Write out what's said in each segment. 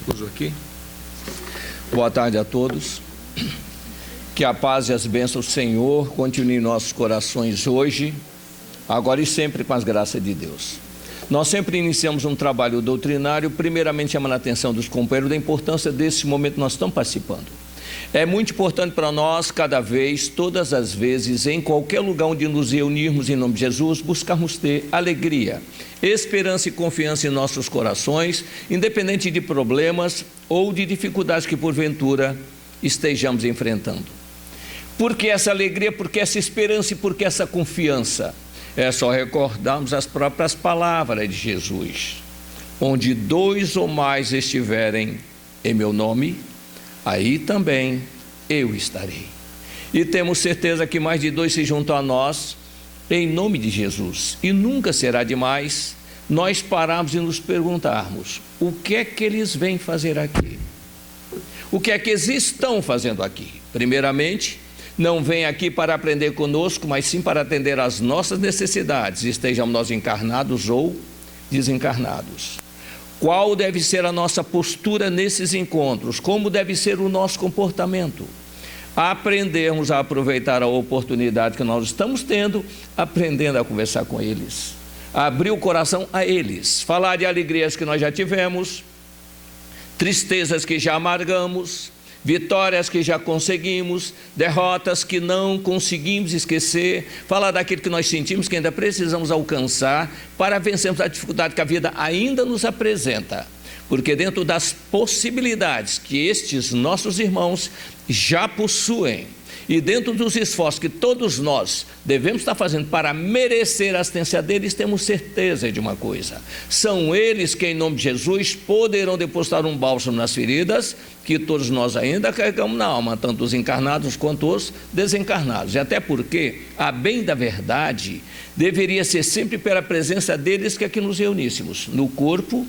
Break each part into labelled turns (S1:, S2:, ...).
S1: Uso aqui. Boa tarde a todos. Que a paz e as bênçãos do Senhor continuem em nossos corações hoje, agora e sempre, com as graças de Deus. Nós sempre iniciamos um trabalho doutrinário, primeiramente chamando a atenção dos companheiros da importância desse momento que nós estamos participando. É muito importante para nós, cada vez, todas as vezes, em qualquer lugar onde nos reunirmos em nome de Jesus, buscarmos ter alegria, esperança e confiança em nossos corações, independente de problemas ou de dificuldades que porventura estejamos enfrentando. Por que essa alegria, por que essa esperança e por que essa confiança? É só recordarmos as próprias palavras de Jesus: onde dois ou mais estiverem em meu nome, aí também eu estarei. E temos certeza que mais de dois se juntam a nós em nome de Jesus. E nunca será demais nós pararmos e nos perguntarmos: o que é que eles vêm fazer aqui? O que é que eles estão fazendo aqui? Primeiramente, não vêm aqui para aprender conosco, mas sim para atender às nossas necessidades, estejamos nós encarnados ou desencarnados. Qual deve ser a nossa postura nesses encontros? Como deve ser o nosso comportamento? Aprendermos a aproveitar a oportunidade que nós estamos tendo, aprendendo a conversar com eles, abrir o coração a eles, falar de alegrias que nós já tivemos, tristezas que já amargamos, vitórias que já conseguimos, derrotas que não conseguimos esquecer, falar daquilo que nós sentimos que ainda precisamos alcançar para vencermos a dificuldade que a vida ainda nos apresenta. Porque dentro das possibilidades que estes nossos irmãos já possuem, e dentro dos esforços que todos nós devemos estar fazendo para merecer a assistência deles, temos certeza de uma coisa: são eles que, em nome de Jesus, poderão depositar um bálsamo nas feridas que todos nós ainda carregamos na alma, tanto os encarnados quanto os desencarnados. E até porque, a bem da verdade, deveria ser sempre pela presença deles que aqui nos reuníssemos, no corpo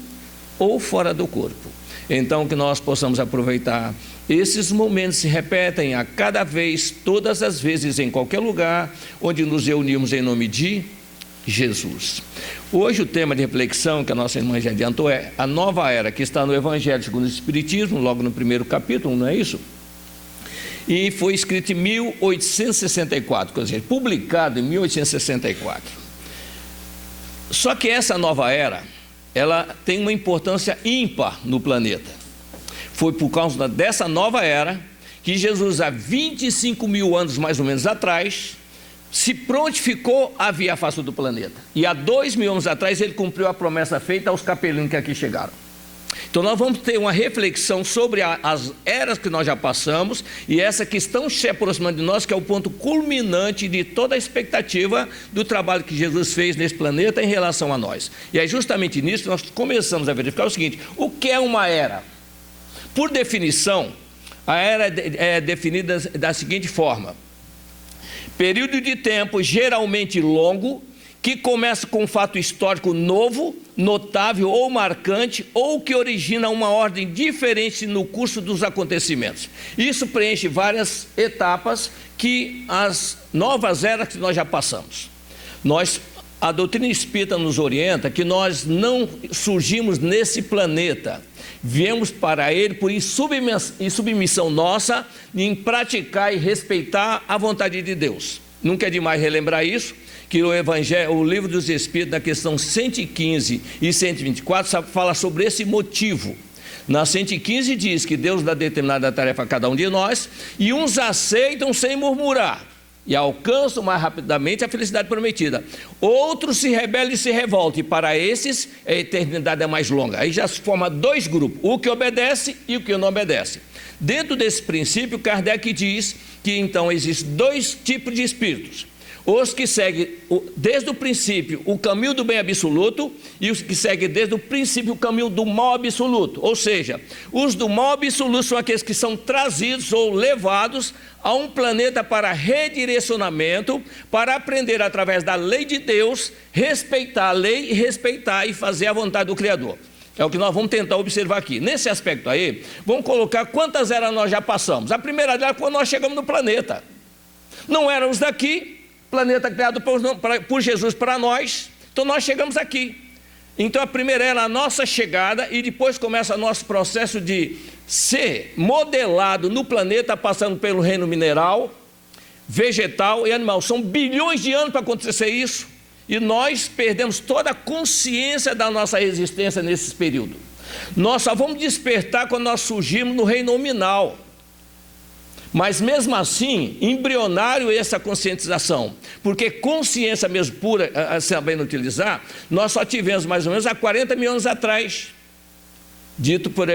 S1: ou fora do corpo. Então, que nós possamos aproveitar esses momentos, se repetem a cada vez, todas as vezes, em qualquer lugar onde nos reunimos em nome de Jesus. Hoje o tema de reflexão que a nossa irmã já adiantou é a nova era, que está no Evangelho segundo o Espiritismo, logo no primeiro capítulo, não é isso? E foi escrito em 1864, quer dizer, publicado em 1864. Só que essa nova era, ela tem uma importância ímpar no planeta. Foi por causa dessa nova era que Jesus, há 25 mil anos mais ou menos atrás, se prontificou a vir à face do planeta. E há 2.000 anos atrás ele cumpriu a promessa feita aos capelinhos que aqui chegaram. Então nós vamos ter uma reflexão sobre as eras que nós já passamos e essa que estão se aproximando de nós, que é o ponto culminante de toda a expectativa do trabalho que Jesus fez nesse planeta em relação a nós. E é justamente nisso que nós começamos a verificar o seguinte: o que é uma era? Por definição, a era é definida da seguinte forma: período de tempo geralmente longo, que começa com um fato histórico novo, notável ou marcante, ou que origina uma ordem diferente no curso dos acontecimentos. Isso preenche várias etapas que as novas eras que nós já passamos. A doutrina espírita nos orienta que nós não surgimos nesse planeta, viemos para ele por submissão nossa em praticar e respeitar a vontade de Deus. Nunca é demais relembrar isso, que o Evangelho, o Livro dos Espíritos, na questão 115 e 124, fala sobre esse motivo. Na 115 diz que Deus dá determinada tarefa a cada um de nós, e uns aceitam sem murmurar, e alcançam mais rapidamente a felicidade prometida. Outros se rebelam e se revoltam, e para esses a eternidade é mais longa. Aí já se forma dois grupos: o que obedece e o que não obedece. Dentro desse princípio, Kardec diz que então existem dois tipos de espíritos: os que seguem desde o princípio o caminho do bem absoluto e os que seguem desde o princípio o caminho do mal absoluto. Ou seja, os do mal absoluto são aqueles que são trazidos ou levados a um planeta para redirecionamento, para aprender através da lei de Deus, respeitar a lei e respeitar e fazer a vontade do Criador. É o que nós vamos tentar observar aqui. Nesse aspecto aí, vamos colocar quantas eras nós já passamos. A primeira era quando nós chegamos no planeta. Não éramos daqui, planeta criado por Jesus para nós, então nós chegamos aqui. Então a primeira era a nossa chegada e depois começa o nosso processo de ser modelado no planeta, passando pelo reino mineral, vegetal e animal. São bilhões de anos para acontecer isso e nós perdemos toda a consciência da nossa existência nesse período. Nós só vamos despertar quando nós surgirmos no reino nominal. Mas mesmo assim, embrionário é essa conscientização, porque consciência mesmo pura, sabendo utilizar, nós só tivemos mais ou menos há 40 mil anos atrás, dito por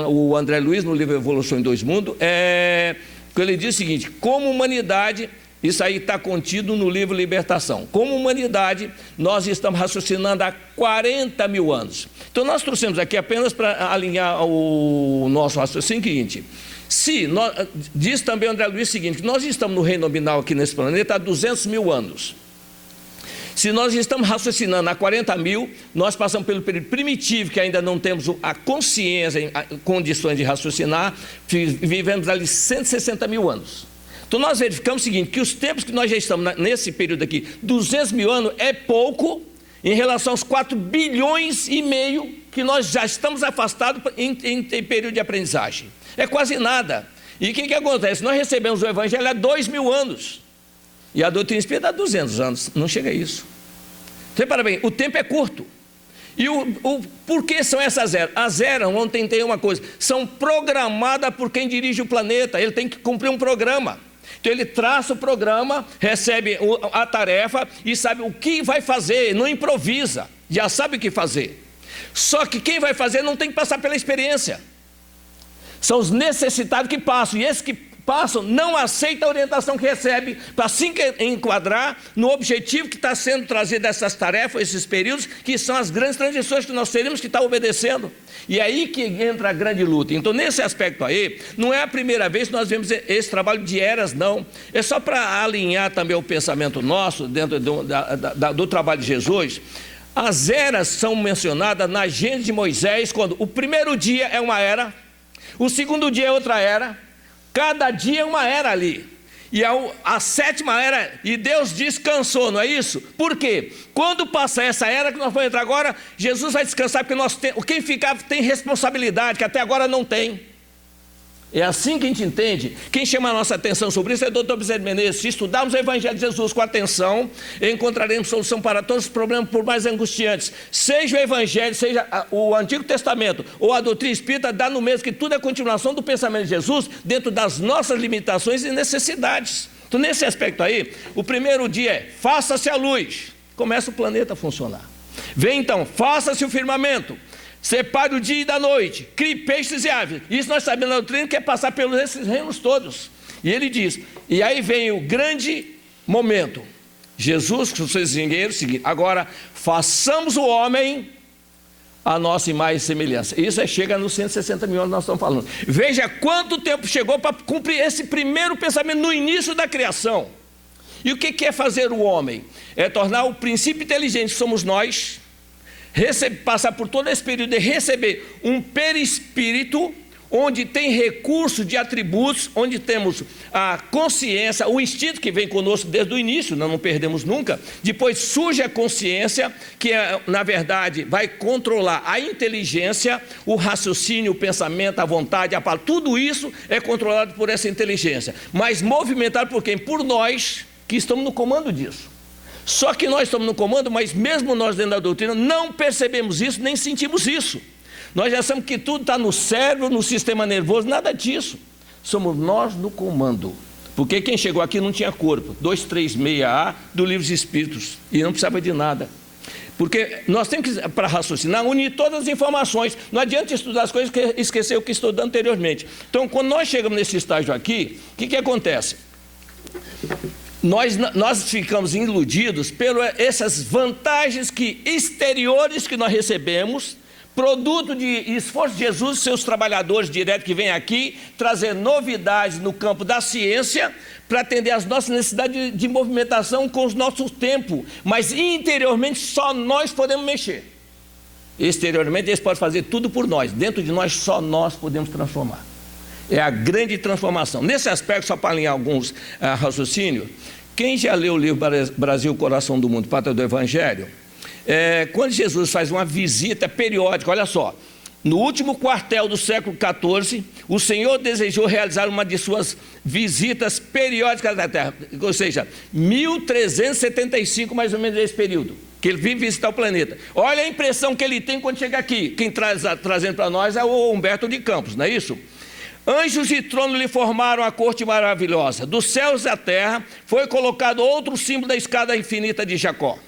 S1: o André Luiz no livro Evolução em Dois Mundos, que ele diz o seguinte: como humanidade, isso aí está contido no livro Libertação, como humanidade nós estamos raciocinando há 40 mil anos. Então nós trouxemos aqui apenas para alinhar o nosso raciocínio seguinte: diz também o André Luiz o seguinte, que nós estamos no reino nominal aqui nesse planeta há 200 mil anos. Se nós estamos raciocinando há 40 mil, nós passamos pelo período primitivo, que ainda não temos a consciência, condições de raciocinar, vivemos ali 160 mil anos. Então nós verificamos o seguinte, que os tempos que nós já estamos nesse período aqui, 200 mil anos, é pouco em relação aos 4 bilhões e meio que nós já estamos afastados em período de aprendizagem. É quase nada. E o que acontece? Nós recebemos o Evangelho há 2 mil anos. E a doutrina espírita há 200 anos. Não chega a isso. Você para bem, o tempo é curto. E por que são essas eras? As eras, ontem tem uma coisa, são programadas por quem dirige o planeta. Ele tem que cumprir um programa. Então ele traça o programa, recebe a tarefa e sabe o que vai fazer, não improvisa, já sabe o que fazer. Só que quem vai fazer não tem que passar pela experiência. São os necessitados que passam, e esses que passam não aceitam a orientação que recebe para se enquadrar no objetivo que está sendo trazido dessas tarefas, esses períodos, que são as grandes transições que nós teremos que estar obedecendo. E é aí que entra a grande luta. Então, nesse aspecto aí, não é a primeira vez que nós vemos esse trabalho de eras, não. É só para alinhar também o pensamento nosso, dentro do trabalho de Jesus. As eras são mencionadas na Gênesis de Moisés, quando o primeiro dia é uma era, o segundo dia é outra era, cada dia é uma era ali. E a 7ª era, e Deus descansou, não é isso? Por quê? Quando passa essa era que nós vamos entrar agora, Jesus vai descansar, porque quem ficar tem responsabilidade, que até agora não tem. É assim que a gente entende. Quem chama a nossa atenção sobre isso é o Dr. Bezerra de Menezes. Se estudarmos o Evangelho de Jesus com atenção, encontraremos solução para todos os problemas, por mais angustiantes. Seja o Evangelho, seja o Antigo Testamento ou a doutrina espírita, dá no mesmo que tudo é continuação do pensamento de Jesus dentro das nossas limitações e necessidades. Então, nesse aspecto aí, o primeiro dia é: faça-se a luz. Começa o planeta a funcionar. Vem então, faça-se o firmamento. Separe o dia da noite, crie peixes e aves. Isso nós sabemos na doutrina, que é passar pelos esses reinos todos. E ele diz, e aí vem o grande momento. Jesus, com os seus engenheiros, seguinte: agora façamos o homem a nossa imagem e semelhança. Isso chega nos 160 mil anos nós estamos falando. Veja quanto tempo chegou para cumprir esse primeiro pensamento no início da criação. E o que é fazer o homem? É tornar o princípio inteligente que somos nós, passar por todo esse período de receber um perispírito, onde tem recurso de atributos, onde temos a consciência, o instinto que vem conosco desde o início, nós não perdemos nunca. Depois surge a consciência, que na verdade vai controlar a inteligência, o raciocínio, o pensamento, a vontade, a palavra. Tudo isso é controlado por essa inteligência, mas movimentado por quem? Por nós, que estamos no comando disso. Só que nós estamos no comando, mas mesmo nós dentro da doutrina não percebemos isso, nem sentimos isso. Nós já sabemos que tudo está no cérebro, no sistema nervoso, nada disso. Somos nós no comando. Porque quem chegou aqui não tinha corpo. 236A do Livro dos Espíritos. E não precisava de nada. Porque nós temos que, para raciocinar, unir todas as informações. Não adianta estudar as coisas e esquecer o que estudou anteriormente. Então, quando nós chegamos nesse estágio aqui, o que acontece? Nós ficamos iludidos pelas essas vantagens exteriores que nós recebemos, produto de esforço de Jesus e seus trabalhadores diretos que vêm aqui trazer novidades no campo da ciência para atender às nossas necessidades de movimentação com os nossos tempos, mas interiormente só nós podemos mexer. Exteriormente eles podem fazer tudo por nós, dentro de nós só nós podemos transformar. É a grande transformação. Nesse aspecto, só para alinhar alguns raciocínios, quem já leu o livro Brasil, Coração do Mundo, Pátria do Evangelho, quando Jesus faz uma visita periódica, olha só, no último quartel do século XIV, o Senhor desejou realizar uma de suas visitas periódicas da Terra, ou seja, 1375, mais ou menos, esse período, que ele vem visitar o planeta. Olha a impressão que ele tem quando chega aqui. Quem trazendo para nós é o Humberto de Campos, não é isso? Anjos de trono lhe formaram a corte maravilhosa. Dos céus à terra foi colocado outro símbolo da escada infinita de Jacó.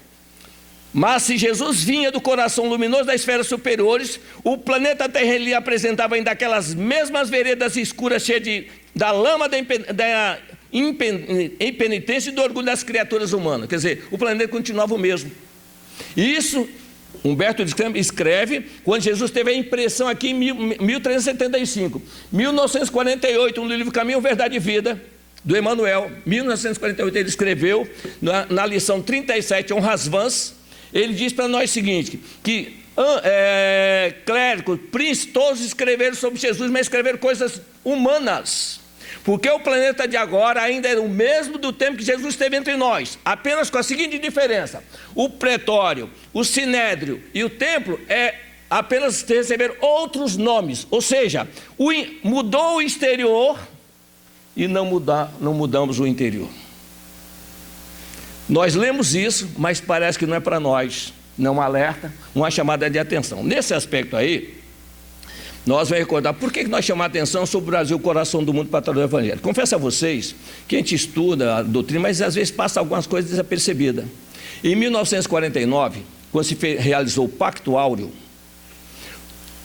S1: Mas se Jesus vinha do coração luminoso das esferas superiores, o planeta Terra lhe apresentava ainda aquelas mesmas veredas escuras cheias da lama da impenitência e do orgulho das criaturas humanas. Quer dizer, o planeta continuava o mesmo. Isso, Humberto de Campos escreve quando Jesus teve a impressão aqui em 1375. 1948, no livro Caminho, Verdade e Vida, do Emmanuel, 1948, ele escreveu, na lição 37, Honras Vãs, ele diz para nós o seguinte, que clérigos, príncipes, todos escreveram sobre Jesus, mas escreveram coisas humanas, porque o planeta de agora ainda é o mesmo do tempo que Jesus esteve entre nós, apenas com a seguinte diferença: o pretório, o sinédrio e o templo apenas receberam outros nomes, ou seja, mudou o exterior e não mudamos o interior. Nós lemos isso, mas parece que não é para nós, não é um alerta, uma chamada de atenção. Nesse aspecto aí, nós vamos recordar por que nós chamamos a atenção sobre o Brasil, o coração do mundo, patrão do Evangelho. Confesso a vocês que a gente estuda a doutrina, mas às vezes passa algumas coisas desapercebidas. Em 1949, quando se realizou o Pacto Áureo,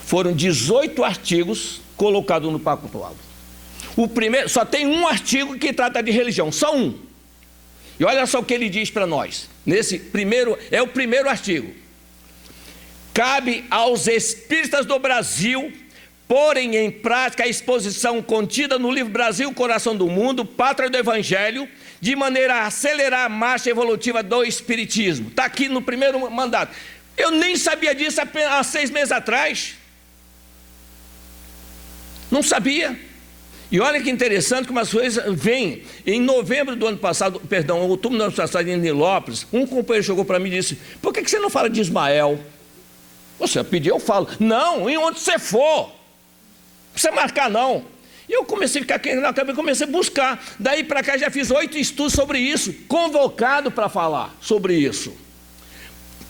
S1: foram 18 artigos colocados no Pacto Áureo. O primeiro, só tem um artigo que trata de religião, só um. E olha só o que ele diz para nós, nesse primeiro, é o primeiro artigo. Cabe aos espíritas do Brasil porem em prática a exposição contida no livro Brasil, Coração do Mundo, Pátria do Evangelho, de maneira a acelerar a marcha evolutiva do Espiritismo. Está aqui no primeiro mandato. Eu nem sabia disso há 6 meses atrás. Não sabia. E olha que interessante como as coisas vêm. Em novembro do ano passado, outubro do ano passado, em Nilópolis, um companheiro chegou para mim e disse: por que você não fala de Ismael? Você pediu, eu falo. Não, em onde você for. Não precisa marcar, não. E eu comecei a ficar aqui na cabeça, comecei a buscar. Daí para cá já fiz 8 estudos sobre isso, convocado para falar sobre isso.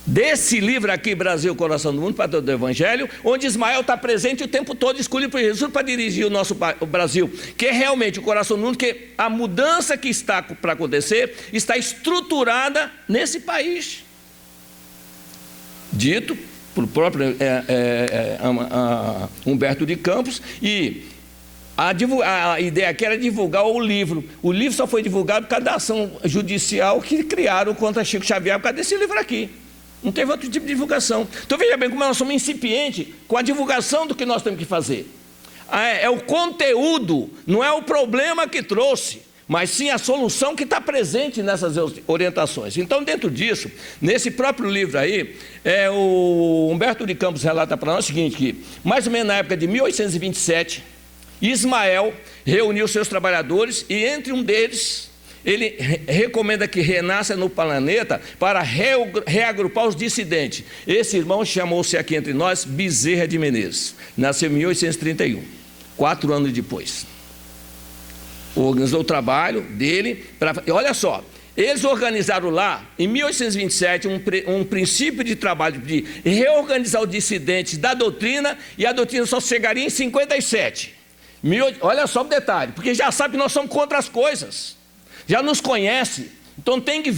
S1: Desse livro aqui, Brasil, Coração do Mundo, Pátria do Evangelho, onde Ismael está presente o tempo todo, escolhido por Jesus para dirigir o Brasil, que é realmente o coração do mundo, que a mudança que está para acontecer está estruturada nesse país. Dito pelo próprio Humberto de Campos, e a ideia aqui era divulgar o livro. O livro só foi divulgado por causa da ação judicial que criaram contra Chico Xavier, por causa desse livro aqui. Não teve outro tipo de divulgação. Então veja bem como nós somos incipientes com a divulgação do que nós temos que fazer. É o conteúdo, não é o problema que trouxe, mas sim a solução que está presente nessas orientações. Então, dentro disso, nesse próprio livro aí, o Humberto de Campos relata para nós o seguinte, que mais ou menos na época de 1827, Ismael reuniu seus trabalhadores e entre um deles, ele recomenda que renasça no planeta para reagrupar os dissidentes. Esse irmão chamou-se aqui entre nós Bezerra de Menezes. Nasceu em 1831, 4 anos depois. Organizou o trabalho dele. Olha só, eles organizaram lá, em 1827, um princípio de trabalho de reorganizar os dissidentes da doutrina, e a doutrina só chegaria em 57. Olha só o detalhe, porque já sabe que nós somos contra as coisas. Já nos conhece, então tem que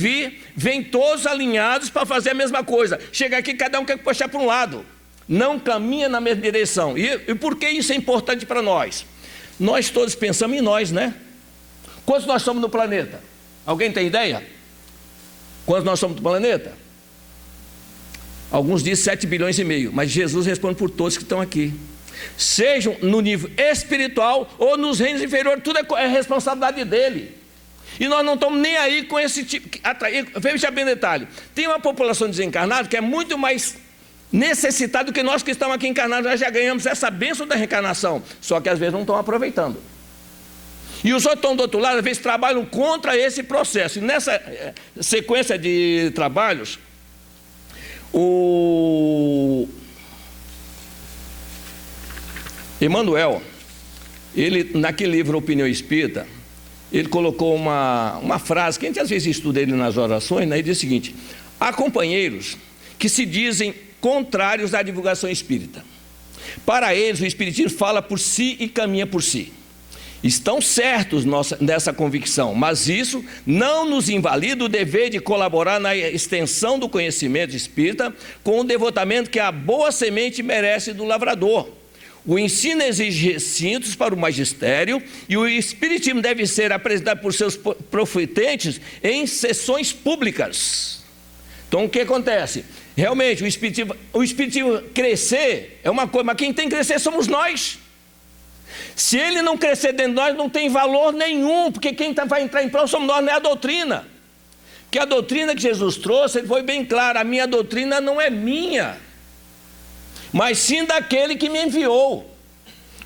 S1: vem todos alinhados para fazer a mesma coisa. Chega aqui, cada um quer puxar para um lado, não caminha na mesma direção. E por que isso é importante para nós? Nós todos pensamos em nós, né? Quantos nós somos no planeta? Alguém tem ideia? Quantos nós somos no planeta? Alguns dizem 7 bilhões e meio, mas Jesus responde por todos que estão aqui. Sejam no nível espiritual ou nos reinos inferiores, tudo é responsabilidade dele. E nós não estamos nem aí com esse tipo. Veja bem detalhe: tem uma população desencarnada que é muito mais necessitada do que nós que estamos aqui encarnados. Nós já ganhamos essa bênção da reencarnação, só que às vezes não estão aproveitando. E os outros estão do outro lado, às vezes trabalham contra esse processo. E nessa sequência de trabalhos, O Emmanuel, ele, naquele livro Opinião Espírita, ele colocou uma frase, que a gente às vezes estuda ele nas orações, né? Ele diz o seguinte: há companheiros que se dizem contrários à divulgação espírita. Para eles, o espiritismo fala por si e caminha por si. Estão certos nessa convicção, mas isso não nos invalida o dever de colaborar na extensão do conhecimento espírita com o devotamento que a boa semente merece do lavrador. O ensino exige recintos para o magistério e o espiritismo deve ser apresentado por seus profetentes em sessões públicas. Então, o que acontece? Realmente, o espiritismo crescer é uma coisa, mas quem tem que crescer somos nós. Se ele não crescer dentro de nós, não tem valor nenhum, porque quem vai entrar em prol somos nós, não é a doutrina. Porque a doutrina que Jesus trouxe, ele foi bem claro: a minha doutrina não é minha, mas sim daquele que me enviou.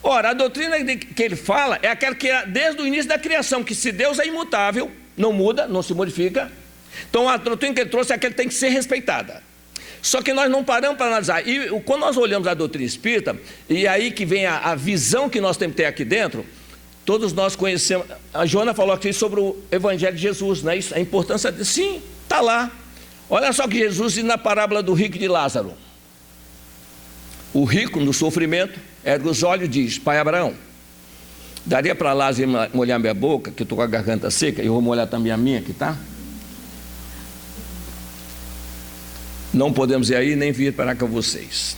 S1: Ora, a doutrina que ele fala é aquela que é desde o início da criação, que se Deus é imutável, não muda, não se modifica. Então a doutrina que ele trouxe é aquela que tem que ser respeitada. Só que nós não paramos para analisar. E quando nós olhamos a doutrina espírita, e aí que vem a visão que nós temos que ter aqui dentro, todos nós conhecemos. A Joana falou aqui sobre o Evangelho de Jesus, não é isso? A importância de. Sim, está lá. Olha só que Jesus diz na parábola do rico e de Lázaro. O rico, no sofrimento, ergue os olhos e diz: Pai Abraão, daria para Lázaro molhar minha boca, que eu estou com a garganta seca, e eu vou molhar também a minha aqui, tá? Não podemos ir aí nem vir para cá com vocês.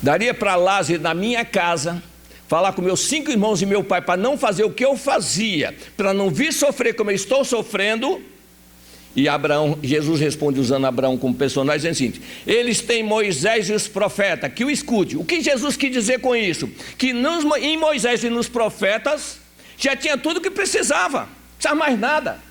S1: Daria para Lázaro ir na minha casa, falar com meus 5 irmãos e meu pai, para não fazer o que eu fazia, para não vir sofrer como eu estou sofrendo. E Abraão, Jesus responde usando Abraão como personagem, dizendo assim: eles têm Moisés e os profetas, que o escute. O que Jesus quis dizer com isso? Que em Moisés e nos profetas já tinha tudo o que precisava, não precisava mais nada.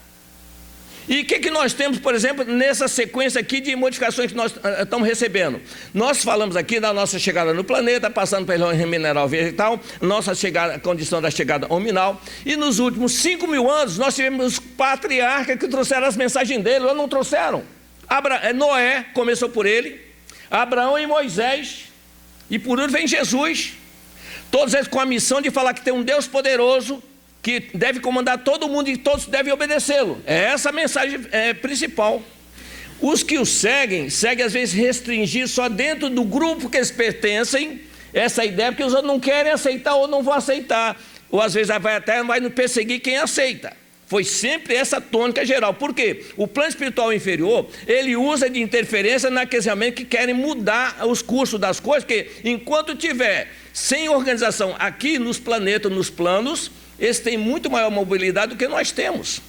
S1: E o que nós temos, por exemplo, nessa sequência aqui de modificações que nós estamos recebendo? Nós falamos aqui da nossa chegada no planeta, passando pelo mineral vegetal, nossa chegada, a condição da chegada hominal, e nos últimos 5.000 anos nós tivemos patriarcas que trouxeram as mensagens dele, ou não trouxeram. Noé começou por ele, Abraão e Moisés, e por último vem Jesus, todos eles com a missão de falar que tem um Deus poderoso, que deve comandar todo mundo e todos devem obedecê-lo. É essa a mensagem principal. Os que o seguem às vezes restringir só dentro do grupo que eles pertencem, essa ideia, porque os outros não querem aceitar ou não vão aceitar, ou às vezes vai perseguir quem aceita. Foi sempre essa tônica geral. Por quê? O plano espiritual inferior, ele usa de interferência naqueles realmente que querem mudar os cursos das coisas, porque enquanto tiver sem organização aqui nos planetas, nos planos, eles têm muito maior mobilidade do que nós temos.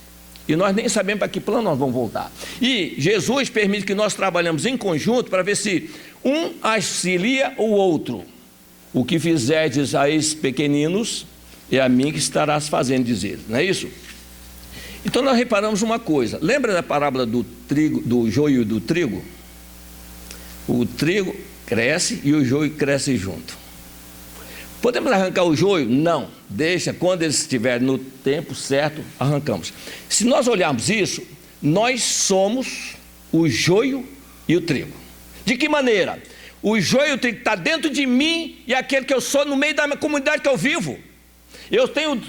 S1: E nós nem sabemos para que plano nós vamos voltar. E Jesus permite que nós trabalhemos em conjunto para ver se um auxilia o outro. O que fizerdes a esses pequeninos, é a mim que estarás fazendo, dizer. Não é isso? Então nós reparamos uma coisa. Lembra da parábola do trigo, do joio e do trigo? O trigo cresce e o joio cresce junto. Podemos arrancar o joio? Não. Deixa, quando ele estiver no tempo certo, arrancamos. Se nós olharmos isso, nós somos o joio e o trigo. De que maneira? O joio e o trigo está dentro de mim e aquele que eu sou no meio da minha comunidade que eu vivo. Eu tenho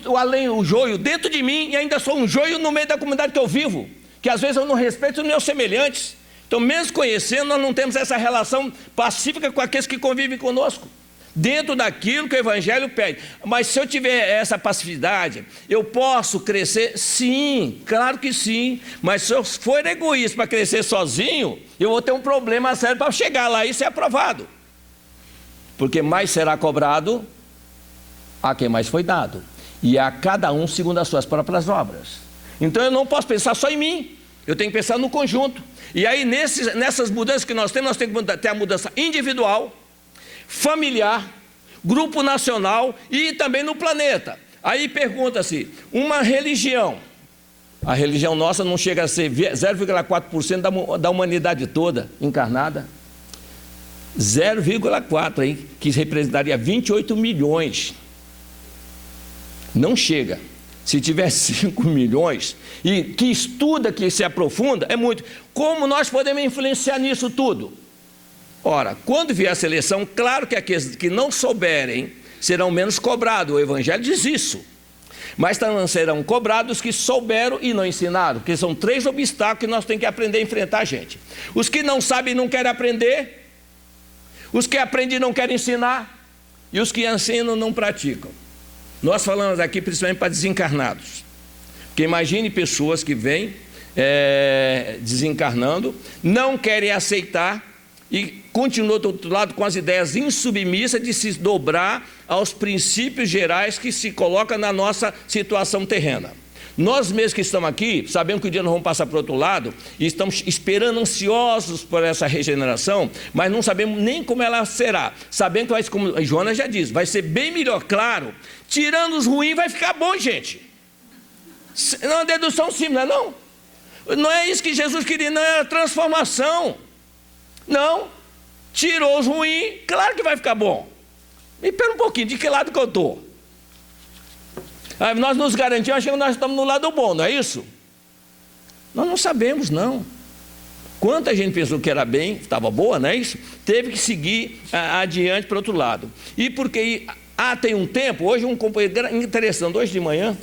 S1: o joio dentro de mim e ainda sou um joio no meio da comunidade que eu vivo, que às vezes eu não respeito os meus semelhantes. Então, mesmo conhecendo, nós não temos essa relação pacífica com aqueles que convivem conosco, dentro daquilo que o Evangelho pede. Mas se eu tiver essa passividade, eu posso crescer? Sim, claro que sim. Mas se eu for egoísta para crescer sozinho, eu vou ter um problema sério para chegar lá e ser aprovado. Porque mais será cobrado a quem mais foi dado, e a cada um segundo as suas próprias obras. Então eu não posso pensar só em mim, eu tenho que pensar no conjunto. E aí nessas mudanças que nós temos que ter a mudança individual, familiar, grupo nacional e também no planeta. Aí pergunta-se, uma religião, a religião nossa não chega a ser 0,4% da humanidade toda encarnada, 0,4%, hein, que representaria 28 milhões. Não chega. Se tiver 5 milhões, e que estuda, que se aprofunda, é muito. Como nós podemos influenciar nisso tudo? Ora, quando vier a seleção, claro que aqueles que não souberem serão menos cobrados. O Evangelho diz isso. Mas também serão cobrados os que souberam e não ensinaram, porque são 3 obstáculos que nós temos que aprender a enfrentar, gente. Os que não sabem e não querem aprender, os que aprendem e não querem ensinar, e os que ensinam não praticam. Nós falamos aqui principalmente para desencarnados. Porque imagine pessoas que vêm desencarnando, não querem aceitar e continuam do outro lado com as ideias insubmissas de se dobrar aos princípios gerais que se colocam na nossa situação terrena. Nós mesmos que estamos aqui, sabemos que um dia nós vamos passar para o outro lado e estamos esperando ansiosos por essa regeneração, mas não sabemos nem como ela será. Sabendo que vai, como Jonas já disse, vai ser bem melhor, claro. Tirando os ruins vai ficar bom, gente. Não é uma dedução simples, não. Não é isso que Jesus queria, não é a transformação. Não, tirou os ruins, claro que vai ficar bom. Me pera um pouquinho, de que lado que eu estou? Nós nos garantimos que nós estamos no lado bom, não é isso? Nós não sabemos, não. Quanta gente pensou que era bem, estava boa, não é isso? Teve que seguir adiante para o outro lado. E porque tem um tempo, hoje um companheiro interessante, hoje de manhã,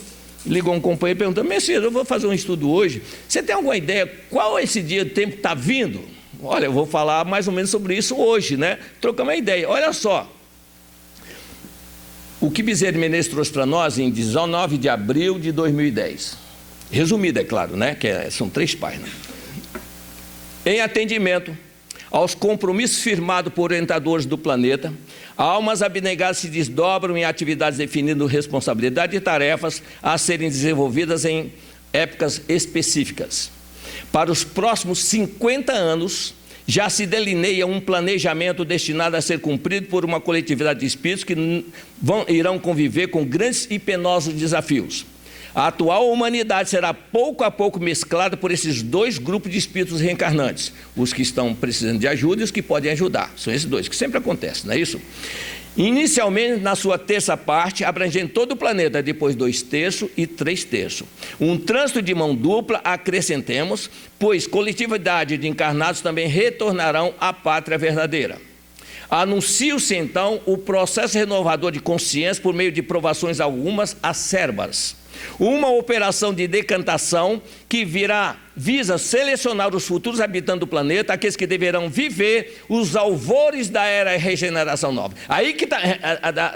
S1: ligou um companheiro e perguntou: Messias, eu vou fazer um estudo hoje, você tem alguma ideia qual é esse dia do tempo que está vindo? Olha, eu vou falar mais ou menos sobre isso hoje, né? Trocamos uma ideia. Olha só, o que Bezerra de Menezes trouxe para nós em 19 de abril de 2010. Resumido, é claro, né? Que são 3 páginas. Em atendimento aos compromissos firmados por orientadores do planeta, almas abnegadas se desdobram em atividades definindo responsabilidade e tarefas a serem desenvolvidas em épocas específicas. Para os próximos 50 anos, já se delineia um planejamento destinado a ser cumprido por uma coletividade de espíritos que irão conviver com grandes e penosos desafios. A atual humanidade será pouco a pouco mesclada por esses 2 grupos de espíritos reencarnantes, os que estão precisando de ajuda e os que podem ajudar. São esses 2, que sempre acontece, não é isso? Inicialmente, na sua terça parte, abrangendo todo o planeta, depois 2/3 e 3/3. Um trânsito de mão dupla, acrescentemos, pois coletividade de encarnados também retornarão à pátria verdadeira. Anuncia-se então o processo renovador de consciência por meio de provações algumas acerbas. Uma operação de decantação que visa selecionar os futuros habitantes do planeta, aqueles que deverão viver os alvores da era regeneração nova. Aí que está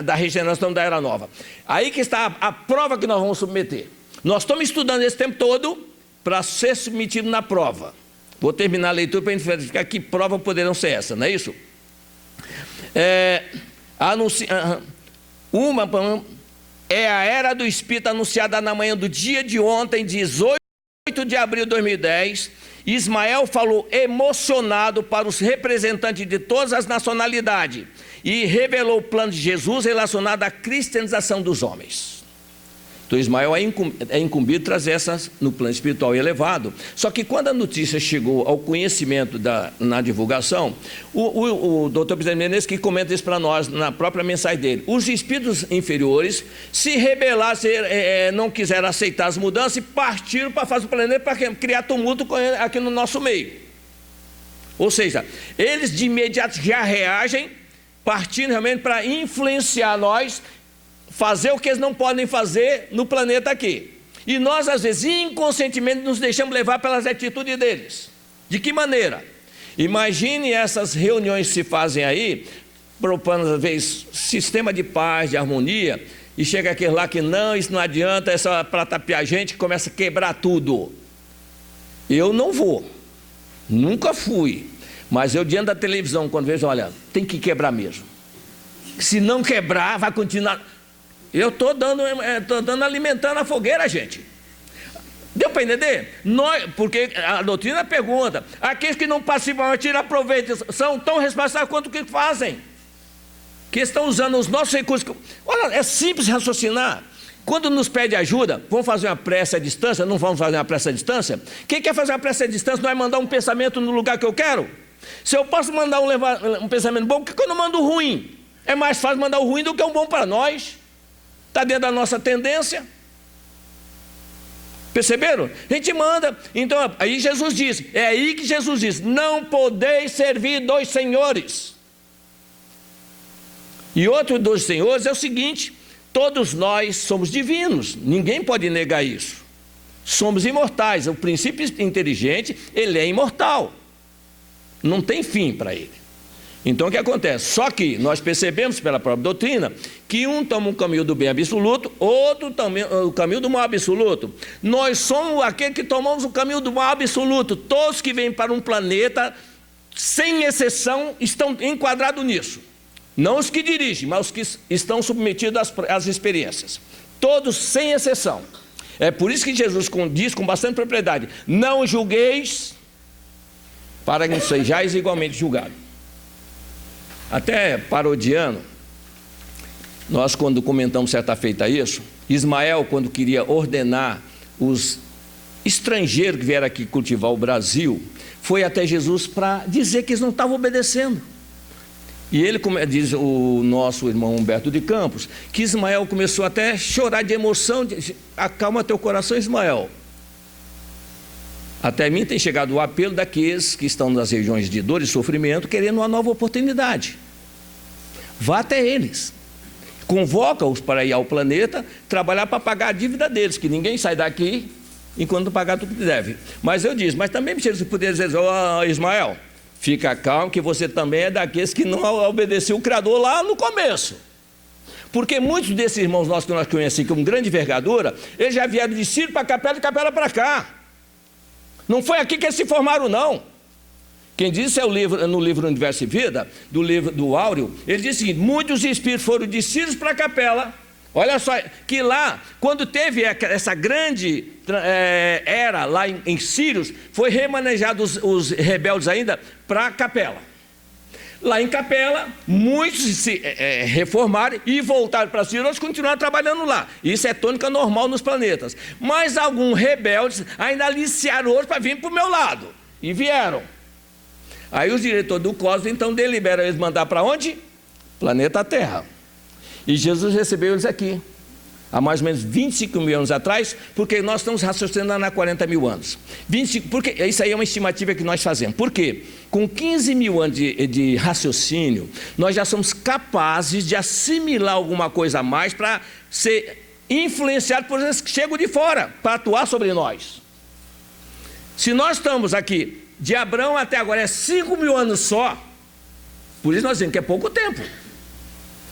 S1: da regeneração da era nova. Aí que está a prova que nós vamos submeter. Nós estamos estudando esse tempo todo para ser submetido na prova. Vou terminar a leitura para a gente verificar que prova poderão ser essa, não é isso? É a era do Espírito anunciada na manhã do dia de ontem, 18 de abril de 2010. Ismael falou emocionado para os representantes de todas as nacionalidades e revelou o plano de Jesus relacionado à cristianização dos homens. Então Ismael é incumbido de trazer essas no plano espiritual elevado. Só que quando a notícia chegou ao conhecimento na divulgação, o Dr. Bezerra de Menezes que comenta isso para nós na própria mensagem dele. Os espíritos inferiores se rebelaram, não quiseram aceitar as mudanças e partiram para fazer o planeta para criar tumulto aqui no nosso meio. Ou seja, eles de imediato já reagem, partindo realmente para influenciar nós, fazer o que eles não podem fazer no planeta aqui. E nós, às vezes, inconscientemente, nos deixamos levar pelas atitudes deles. De que maneira? Imagine essas reuniões que se fazem aí, propondo, às vezes, sistema de paz, de harmonia, e chega aquele lá que não, isso não adianta, é só para tapear a gente, começa a quebrar tudo. Eu não vou. Nunca fui. Mas eu, diante da televisão, quando vejo, olha, tem que quebrar mesmo. Se não quebrar, vai continuar. Eu estou dando, alimentando a fogueira, gente. Deu para entender? Porque a doutrina pergunta, aqueles que não participam, tiram proveito, são tão responsáveis quanto o que fazem. Que estão usando os nossos recursos. Olha, é simples raciocinar. Quando nos pede ajuda, vamos fazer uma prece à distância? Não vamos fazer uma prece à distância? Quem quer fazer uma prece à distância não vai mandar um pensamento no lugar que eu quero? Se eu posso mandar um pensamento bom, por que eu não mando o ruim? É mais fácil mandar o ruim do que o bom para nós. Está dentro da nossa tendência. Perceberam? A gente manda. Então, aí Jesus diz, é aí que Jesus diz, não podeis servir dois senhores. E outro dos senhores é o seguinte, todos nós somos divinos, ninguém pode negar isso. Somos imortais, o princípio inteligente, ele é imortal. Não tem fim para ele. Então o que acontece? Só que nós percebemos pela própria doutrina que um toma o caminho do bem absoluto, outro toma o caminho do mal absoluto. Nós somos aqueles que tomamos o caminho do mal absoluto. Todos que vêm para um planeta, sem exceção, estão enquadrados nisso. Não os que dirigem, mas os que estão submetidos às experiências. Todos sem exceção. É por isso que Jesus diz com bastante propriedade, não julgueis para que não sejais igualmente julgados. Até parodiando, nós quando comentamos certa feita isso, Ismael, quando queria ordenar os estrangeiros que vieram aqui cultivar o Brasil, foi até Jesus para dizer que eles não estavam obedecendo. E ele, como diz o nosso irmão Humberto de Campos, que Ismael começou até a chorar de emoção, acalma teu coração, Ismael. Até mim tem chegado o apelo daqueles que estão nas regiões de dor e sofrimento, querendo uma nova oportunidade. Vá até eles. Convoca-os para ir ao planeta, trabalhar para pagar a dívida deles, que ninguém sai daqui enquanto não pagar tudo que deve. Mas eu disse, mas também se puder dizer, Ismael, fica calmo que você também é daqueles que não obedeceu o Criador lá no começo. Porque muitos desses irmãos nossos que nós conhecemos com grande envergadura, eles já vieram de Sírio para Capela e Capela para cá. Não foi aqui que eles se formaram, não. Quem disse é no livro Universo e Vida, do livro do Áureo, ele diz o seguinte, muitos espíritos foram de Sírios para Capela. Olha só, que lá, quando teve essa grande era lá em Sírios, foi remanejado os rebeldes ainda para Capela. Lá em Capela, muitos se reformaram e voltaram para Sírios, continuaram trabalhando lá. Isso é tônica normal nos planetas. Mas alguns rebeldes ainda aliciaram outros para vir para o meu lado. E vieram. Aí os diretores do Cosmos, então, deliberam eles mandar para onde? Planeta Terra. E Jesus recebeu eles aqui, há mais ou menos 25 mil anos atrás, porque nós estamos raciocinando há 40 mil anos. 25, porque isso aí é uma estimativa que nós fazemos. Por quê? Com 15 mil anos de raciocínio, nós já somos capazes de assimilar alguma coisa a mais para ser influenciado por esses que chegam de fora, para atuar sobre nós. Se nós estamos aqui, de Abraão até agora, é 5 mil anos só, por isso nós dizemos que é pouco tempo.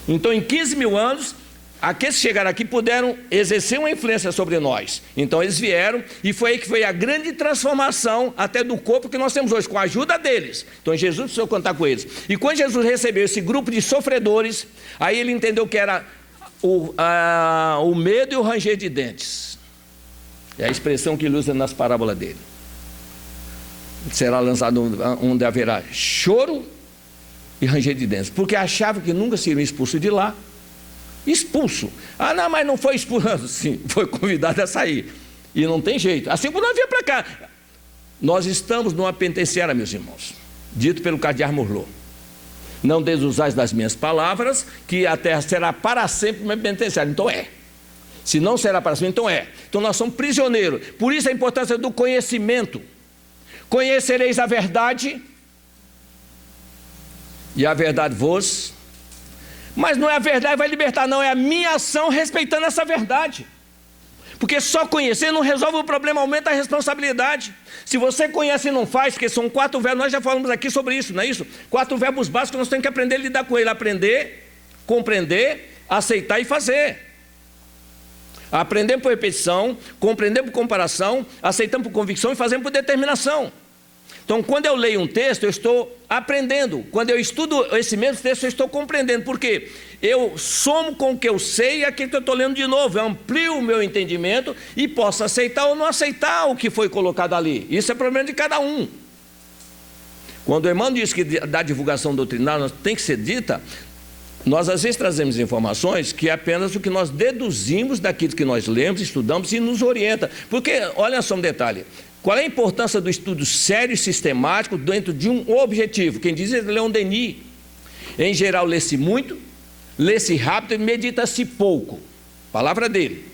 S1: Então, em 15 mil anos, aqueles que chegaram aqui puderam exercer uma influência sobre nós. Então, eles vieram e foi aí que foi a grande transformação até do corpo que nós temos hoje, com a ajuda deles. Então, Jesus precisou contar com eles. E quando Jesus recebeu esse grupo de sofredores, aí ele entendeu que era o medo e o ranger de dentes. É a expressão que ele usa nas parábolas dele. Será lançado onde haverá choro e ranger de dentes, porque achava que nunca seriam expulsos de lá. Expulso. Ah, não, mas não foi expulso. Sim, foi convidado a sair. E não tem jeito. Assim como nós viemos para cá. Nós estamos numa penitenciária, meus irmãos, dito pelo cardeal Morlot. Não desusais das minhas palavras, que a terra será para sempre uma penitenciária. Então é. Se não será para sempre, então é. Então nós somos prisioneiros. Por isso a importância do conhecimento. Conhecereis a verdade, e a verdade vos... Mas não é a verdade que vai libertar, não, é a minha ação respeitando essa verdade. Porque só conhecer não resolve o problema, aumenta a responsabilidade. Se você conhece e não faz, porque são 4 verbos, nós já falamos aqui sobre isso, não é isso? 4 verbos básicos que nós temos que aprender a lidar com ele: aprender, compreender, aceitar e fazer. Aprender por repetição, compreender por comparação, aceitando por convicção e fazendo por determinação. Então, quando eu leio um texto, eu estou aprendendo. Quando eu estudo esse mesmo texto, eu estou compreendendo. Por quê? Eu somo com o que eu sei e aquilo que eu estou lendo de novo. Eu amplio o meu entendimento e posso aceitar ou não aceitar o que foi colocado ali. Isso é problema de cada um. Quando o irmão diz que da divulgação doutrinária tem que ser dita, nós às vezes trazemos informações que é apenas o que nós deduzimos daquilo que nós lemos, estudamos e nos orienta. Porque, olha só um detalhe, qual é a importância do estudo sério e sistemático dentro de um objetivo? Quem diz é Leon Denis. Em geral, lê-se muito, lê-se rápido e medita-se pouco. Palavra dele.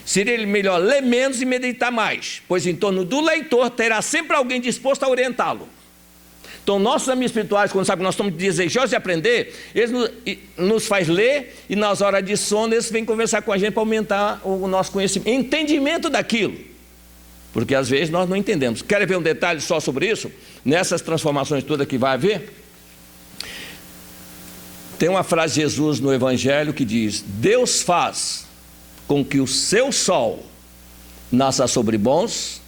S1: seria melhor ler menos e meditar mais, pois em torno do leitor terá sempre alguém disposto a orientá-lo. Então, nossos amigos espirituais, quando sabem que nós estamos desejosos de aprender, eles nos fazem ler, e nas horas de sono eles vêm conversar com a gente para aumentar o nosso conhecimento, entendimento daquilo, porque às vezes nós não entendemos. Querem ver um detalhe só sobre isso? Nessas transformações todas que vai haver, tem uma frase de Jesus no Evangelho que diz: Deus faz com que o seu sol nasça sobre bons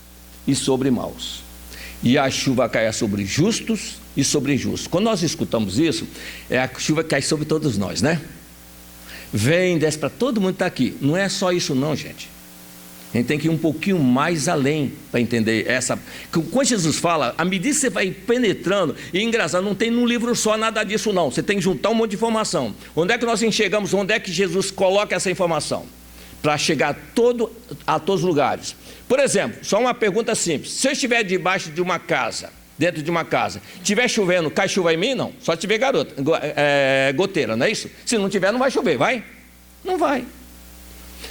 S1: e sobre maus, e a chuva caia sobre justos e sobre injustos. Quando nós escutamos isso, é a chuva que cai sobre todos nós, né? Vem, desce para todo mundo que está aqui. Não é só isso não, gente. A gente tem que ir um pouquinho mais além para entender essa. Quando Jesus fala, à medida que você vai penetrando, e engraçado, não tem num livro só nada disso não. Você tem que juntar um monte de informação. Onde é que nós enxergamos, onde é que Jesus coloca essa informação? Para chegar a todos os lugares. Por exemplo, só uma pergunta simples: se eu estiver debaixo de uma casa, dentro de uma casa, estiver chovendo, cai chuva em mim? Não, só tiver goteira, não é isso? Se não tiver, não vai chover, vai? Não vai.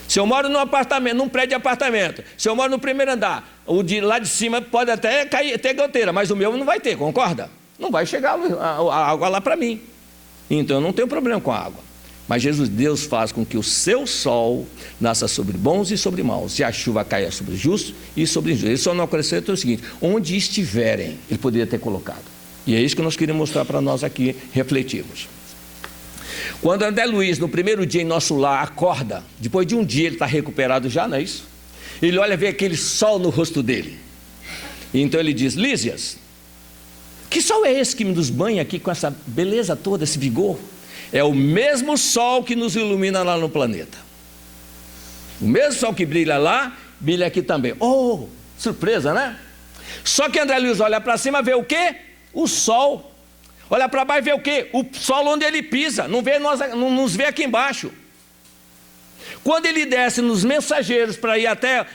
S1: Se eu moro num apartamento, num prédio de apartamento, se eu moro no primeiro andar, o de lá de cima pode até cair, ter goteira, mas o meu não vai ter, concorda? Não vai chegar a água lá para mim. Então eu não tenho problema com a água. Mas Deus faz com que o seu sol nasça sobre bons e sobre maus, e a chuva caia sobre justos e sobre injustos. Ele só não acrescenta o seguinte: onde estiverem, ele poderia ter colocado. E é isso que nós queremos mostrar para nós aqui, refletirmos. Quando André Luiz, no primeiro dia em nosso lar, acorda, depois de um dia ele está recuperado já, não é isso? Ele olha, vê aquele sol no rosto dele. E então ele diz: Lísias, que sol é esse que nos banha aqui com essa beleza toda, esse vigor? É o mesmo sol que nos ilumina lá no planeta. O mesmo sol que brilha lá, brilha aqui também. Oh, surpresa, né? Só que André Luiz olha para cima, vê o quê? O sol. Olha para baixo e vê o quê? O sol onde ele pisa, não nos vê aqui embaixo. Quando ele desce nos mensageiros para ir até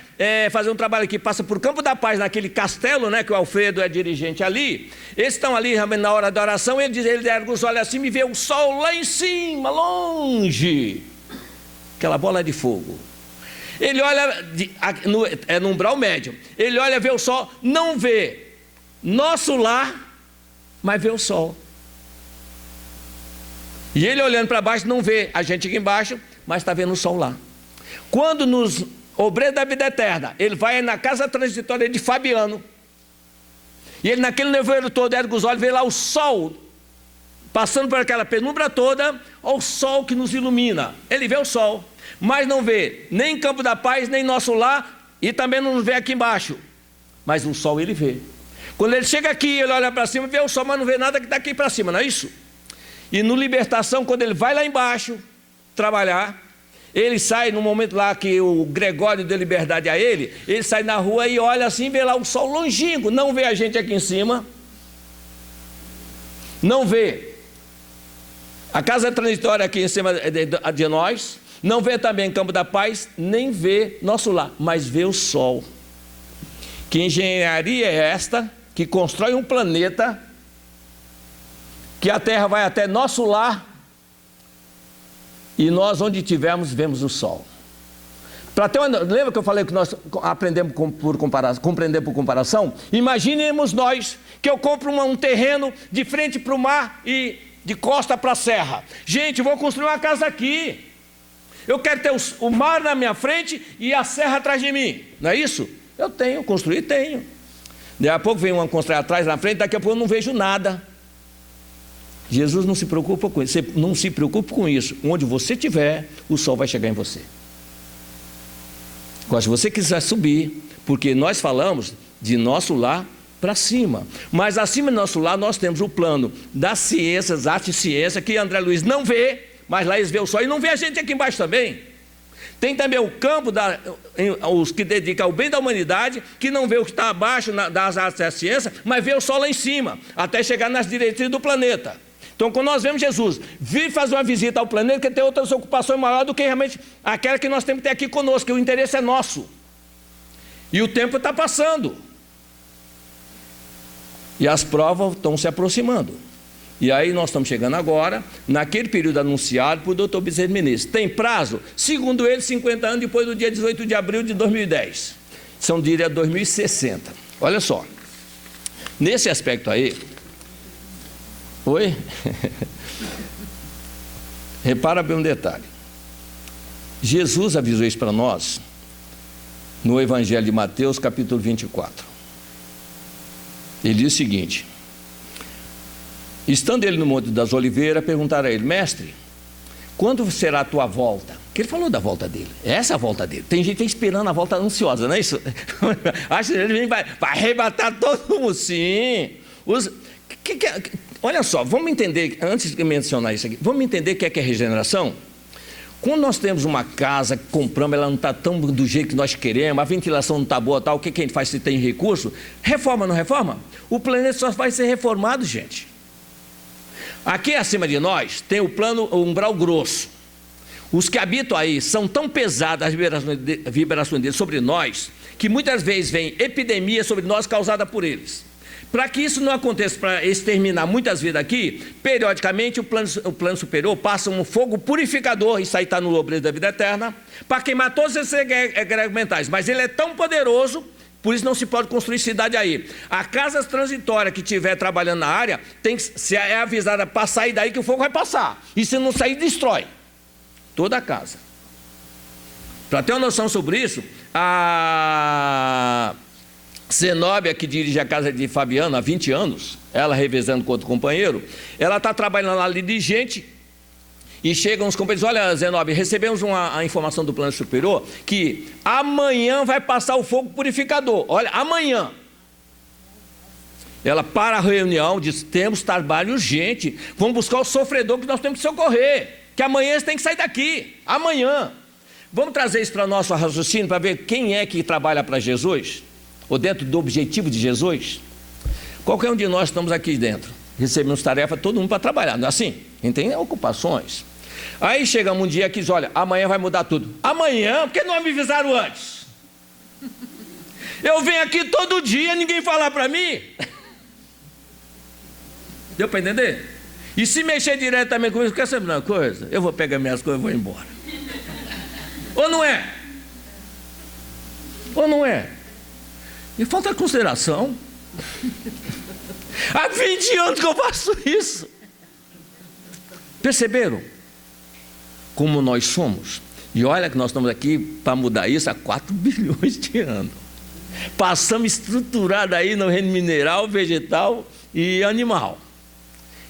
S1: fazer um trabalho que passa por Campo da Paz, naquele castelo, né, que o Alfredo é dirigente ali, eles estão ali na hora da oração, ele ergue os olhos assim e vê o sol lá em cima, longe, aquela bola de fogo. Ele olha, no umbral médio, ele olha, vê o sol, não vê nosso lar, mas vê o sol. E ele olhando para baixo não vê a gente aqui embaixo, mas está vendo o sol lá. Quando nos obreiros da vida eterna, ele vai na casa transitória de Fabiano, e ele naquele nevoeiro todo ergue os olhos, vê lá o sol passando por aquela penumbra toda, o sol que nos ilumina. Ele vê o sol, mas não vê nem Campo da Paz, nem nosso lar, e também não nos vê aqui embaixo, mas o sol ele vê. Quando ele chega aqui, ele olha para cima, vê o sol, mas não vê nada que está aqui para cima, não é isso? E no Libertação, quando ele vai lá embaixo trabalhar, ele sai no momento lá que o Gregório deu liberdade a ele sai na rua e olha assim, vê lá o sol longínquo, não vê a gente aqui em cima, não vê a casa transitória aqui em cima de nós, não vê também Campo da Paz, nem vê nosso lar, mas vê o sol. Que engenharia é esta que constrói um planeta que a Terra vai até nosso lar e nós, onde estivermos, vemos o sol. Lembra que eu falei que nós aprendemos por comparação, compreender por comparação? Imaginemos nós que eu compro um terreno de frente para o mar e de costa para a serra. Gente, eu vou construir uma casa aqui. Eu quero ter o mar na minha frente e a serra atrás de mim. Não é isso? Eu tenho, construir tenho. Daqui a pouco vem uma construir atrás, na frente, daqui a pouco eu não vejo nada. Jesus não se preocupa com isso. Você não se preocupe com isso. Onde você estiver, o sol vai chegar em você. Agora, se você quiser subir, porque nós falamos de nosso lar para cima, mas acima do nosso lar nós temos o plano das ciências, arte e ciência, que André Luiz não vê, mas lá eles vê o sol e não vê a gente aqui embaixo também. Tem também o campo, os que dedicam ao bem da humanidade, que não vê o que está abaixo das artes e da ciência, mas vê o sol lá em cima, até chegar nas diretrizes do planeta. Então, quando nós vemos Jesus vir fazer uma visita ao planeta, que tem outras ocupações maiores do que realmente aquela que nós temos que ter aqui conosco, que o interesse é nosso. E o tempo está passando. E as provas estão se aproximando. E aí nós estamos chegando agora, naquele período anunciado por Dr. Bezerra Menezes. Tem prazo? Segundo ele, 50 anos depois do dia 18 de abril de 2010. São diria 2060. Olha só. Nesse aspecto aí... Oi? Repara bem um detalhe. Jesus avisou isso para nós no Evangelho de Mateus, capítulo 24. Ele diz o seguinte: estando ele no Monte das Oliveiras, perguntaram a ele: mestre, quando será a tua volta? Que ele falou da volta dele, essa é a volta dele. Tem gente esperando a volta ansiosa, não é isso? Acha que ele vai arrebatar todo mundo, sim. Olha só, vamos entender, antes de mencionar isso aqui, vamos entender o que é regeneração? Quando nós temos uma casa que compramos, ela não está tão do jeito que nós queremos, a ventilação não está boa, tal, o que a gente faz se tem recurso? Reforma ou não reforma? O planeta só vai ser reformado, gente. Aqui acima de nós tem o umbral grosso. Os que habitam aí são tão pesadas as vibrações deles sobre nós, que muitas vezes vem epidemia sobre nós causada por eles. Para que isso não aconteça, para exterminar muitas vidas aqui, periodicamente o plano superior passa um fogo purificador, isso aí está no obreiro da vida eterna, para queimar todos esses egregores mentais. Mas ele é tão poderoso, por isso não se pode construir cidade aí. A casa transitória que estiver trabalhando na área, tem que ser avisada para sair daí que o fogo vai passar. E se não sair, destrói toda a casa. Para ter uma noção sobre isso, a Zenóbia, que dirige a casa de Fabiano há 20 anos, ela revezando com outro companheiro, ela está trabalhando ali de gente, e chegam os companheiros: olha, Zenóbia, recebemos a informação do plano superior, que amanhã vai passar o fogo purificador, olha, amanhã. Ela para a reunião, diz: temos trabalho urgente, vamos buscar o sofredor que nós temos que socorrer, que amanhã eles têm que sair daqui, amanhã. Vamos trazer isso para o nosso raciocínio, para ver quem é que trabalha para Jesus, ou dentro do objetivo de Jesus. Qualquer um de nós estamos aqui dentro, recebemos tarefa, todo mundo para trabalhar, não é assim? A gente tem ocupações. Aí chegamos um dia que diz: olha, amanhã vai mudar tudo. Amanhã? Por que não me avisaram antes? Eu venho aqui todo dia, ninguém falar para mim. Deu para entender? E se mexer diretamente com isso, quer saber uma coisa? Eu vou pegar minhas coisas e vou embora. Ou não é? Ou não é? E falta consideração. Há 20 anos que eu faço isso. Perceberam como nós somos? E olha que nós estamos aqui para mudar isso há 4 bilhões de anos. Passamos estruturado aí no reino mineral, vegetal e animal.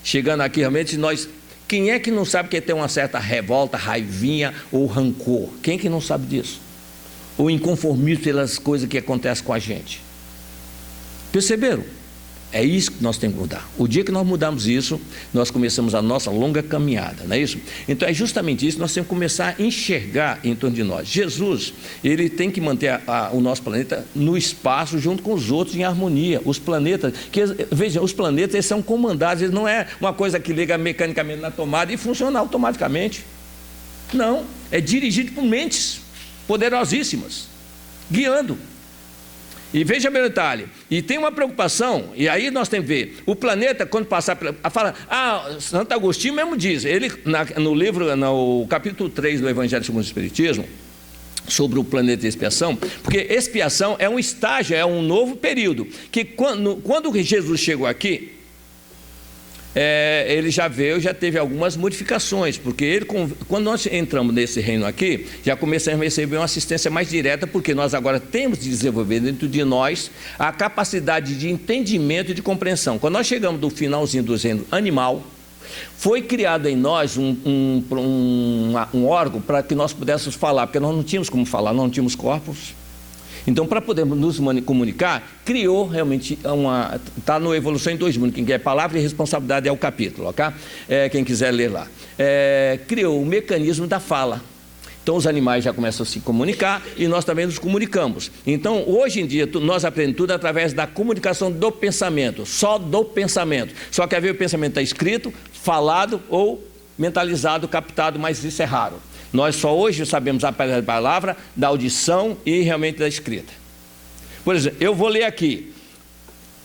S1: Chegando aqui realmente nós... Quem é que não sabe que tem uma certa revolta, raivinha ou rancor? Quem é que não sabe disso? Ou inconformismo pelas coisas que acontecem com a gente? Perceberam? É isso que nós temos que mudar. O dia que nós mudamos isso, nós começamos a nossa longa caminhada, não é isso? Então é justamente isso que nós temos que começar a enxergar em torno de nós. Jesus, ele tem que manter o nosso planeta no espaço junto com os outros em harmonia. Os planetas, vejam, os planetas eles são comandados, eles não é uma coisa que liga mecanicamente na tomada e funciona automaticamente. Não, é dirigido por mentes poderosíssimas, guiando. E veja bem o detalhe, e tem uma preocupação, e aí nós temos que ver, o planeta quando passar pela... Santo Agostinho mesmo diz, ele no livro, no capítulo 3 do Evangelho segundo o Espiritismo, sobre o planeta de expiação, porque expiação é um estágio, é um novo período, que quando Jesus chegou aqui, ele já veio, já teve algumas modificações, porque quando nós entramos nesse reino aqui, já começamos a receber uma assistência mais direta, porque nós agora temos de desenvolver dentro de nós a capacidade de entendimento e de compreensão. Quando nós chegamos do finalzinho do reino animal, foi criado em nós um órgão para que nós pudéssemos falar, porque nós não tínhamos como falar, nós não tínhamos corpos. Então, para podermos nos comunicar, criou realmente está no Evolução em 2 Mundos, quem quer palavra e responsabilidade é o capítulo, ok? Quem quiser ler lá. Criou o mecanismo da fala. Então, os animais já começam a se comunicar e nós também nos comunicamos. Então, hoje em dia, nós aprendemos tudo através da comunicação do pensamento, só do pensamento. Só que às vezes o pensamento está escrito, falado ou mentalizado, captado, mas isso é raro. Nós só hoje sabemos a palavra da audição e realmente da escrita. Por exemplo, eu vou ler aqui: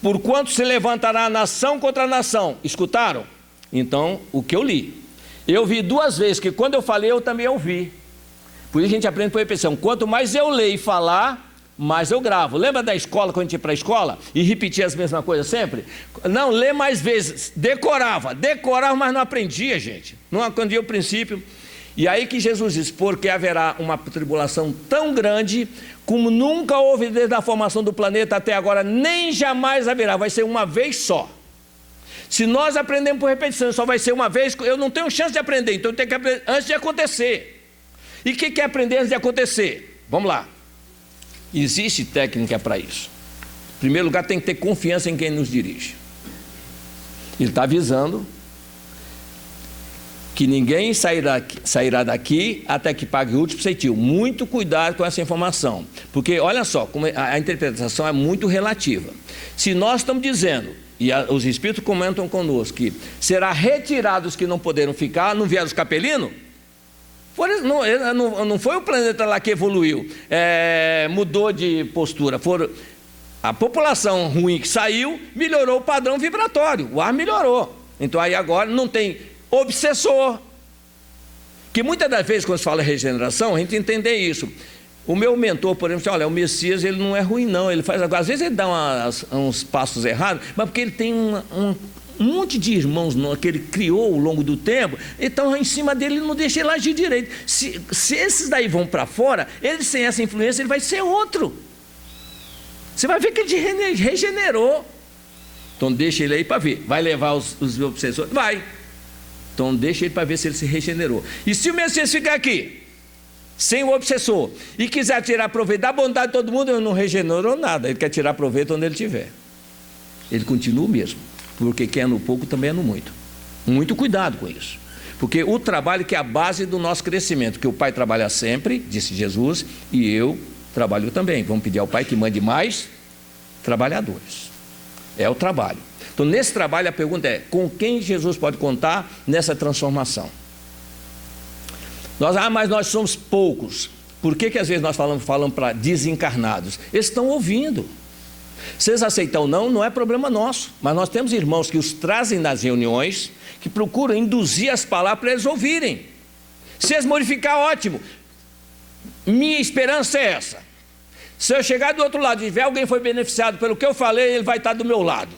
S1: porquanto se levantará a nação contra a nação. Escutaram? Então, o que eu li. Eu vi 2 vezes, que quando eu falei, eu também ouvi. Por isso a gente aprende por repetição. Quanto mais eu leio e falar, mais eu gravo. Lembra da escola, quando a gente ia para a escola e repetia as mesmas coisas sempre? Não, lê mais vezes. Decorava, mas não aprendia, gente. Não aprendia o princípio. E aí que Jesus diz, porque haverá uma tribulação tão grande, como nunca houve desde a formação do planeta até agora, nem jamais haverá, vai ser uma vez só. Se nós aprendemos por repetição, só vai ser uma vez, eu não tenho chance de aprender, então eu tenho que aprender antes de acontecer. E o que é aprender antes de acontecer? Vamos lá. Existe técnica para isso. Em primeiro lugar, tem que ter confiança em quem nos dirige. Ele está avisando que ninguém sairá daqui até que pague o último centavo. Muito cuidado com essa informação, porque olha só, como a interpretação é muito relativa. Se nós estamos dizendo, e os Espíritos comentam conosco, que será retirado os que não poderam ficar, não vieram os capelinos? Não foi o planeta lá que evoluiu, mudou de postura, a população ruim que saiu, melhorou o padrão vibratório, o ar melhorou. Então aí agora não tem obsessor, que muitas das vezes quando se fala em regeneração, a gente entende isso. O meu mentor, por exemplo, olha, o Messias, ele não é ruim não, ele faz, às vezes ele dá uns passos errados, mas porque ele tem um monte de irmãos que ele criou ao longo do tempo, então em cima dele ele não deixa ele agir direito. Se esses daí vão para fora, ele sem essa influência, ele vai ser outro. Você vai ver que ele regenerou. Então deixa ele aí para ver. Vai levar os obsessores? Vai. Então deixa ele para ver se ele se regenerou. E se o Messias ficar aqui, sem o obsessor, e quiser tirar proveito da bondade de todo mundo, ele não regenerou nada. Ele quer tirar proveito onde ele estiver. Ele continua o mesmo. Porque quem é no pouco também é no muito. Muito cuidado com isso. Porque o trabalho que é a base do nosso crescimento, que o Pai trabalha sempre, disse Jesus, e eu trabalho também. Vamos pedir ao Pai que mande mais trabalhadores. É o trabalho. Então, nesse trabalho, a pergunta é, com quem Jesus pode contar nessa transformação? Mas nós somos poucos. Por que às vezes nós falamos para desencarnados? Eles estão ouvindo. Se eles aceitam ou não, não é problema nosso. Mas nós temos irmãos que os trazem nas reuniões, que procuram induzir as palavras para eles ouvirem. Se eles modificar, ótimo. Minha esperança é essa. Se eu chegar do outro lado e ver alguém foi beneficiado pelo que eu falei, ele vai estar do meu lado.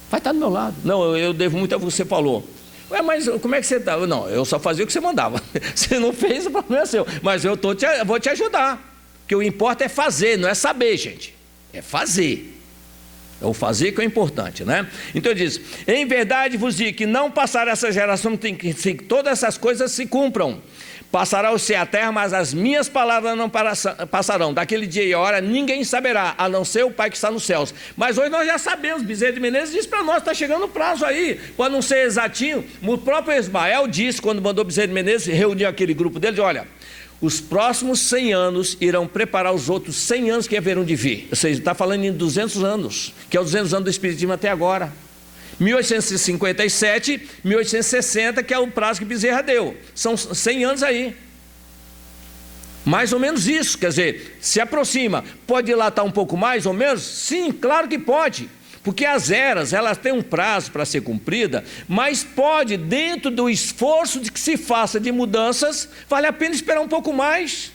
S1: Vai estar do meu lado. Não, eu devo muito ao que você falou. Ué, mas como é que você está? Não, eu só fazia o que você mandava. Você não fez, o problema é seu. Mas eu vou te ajudar. Porque o importante é fazer, não é saber, gente. É fazer. É o fazer que é importante, né? Então ele diz, em verdade vos digo que não passará essa geração, tem que todas essas coisas se cumpram. Passará o céu e a terra, mas as minhas palavras não passarão. Daquele dia e hora ninguém saberá, a não ser o Pai que está nos céus. Mas hoje nós já sabemos, Bezerra de Menezes disse para nós, está chegando o prazo aí, pode não ser exatinho. O próprio Ismael disse, quando mandou Bezerra de Menezes, reuniu aquele grupo dele, olha, os próximos 100 anos irão preparar os outros 100 anos que haverão de vir. Ou seja, está falando em 200 anos, que é os 200 anos do Espiritismo até agora. 1857, 1860, que é o prazo que Bezerra deu. São 100 anos aí. Mais ou menos isso, quer dizer, se aproxima. Pode dilatar um pouco mais ou menos? Sim, claro que pode. Porque as eras, elas têm um prazo para ser cumprida, mas pode, dentro do esforço de que se faça de mudanças, vale a pena esperar um pouco mais.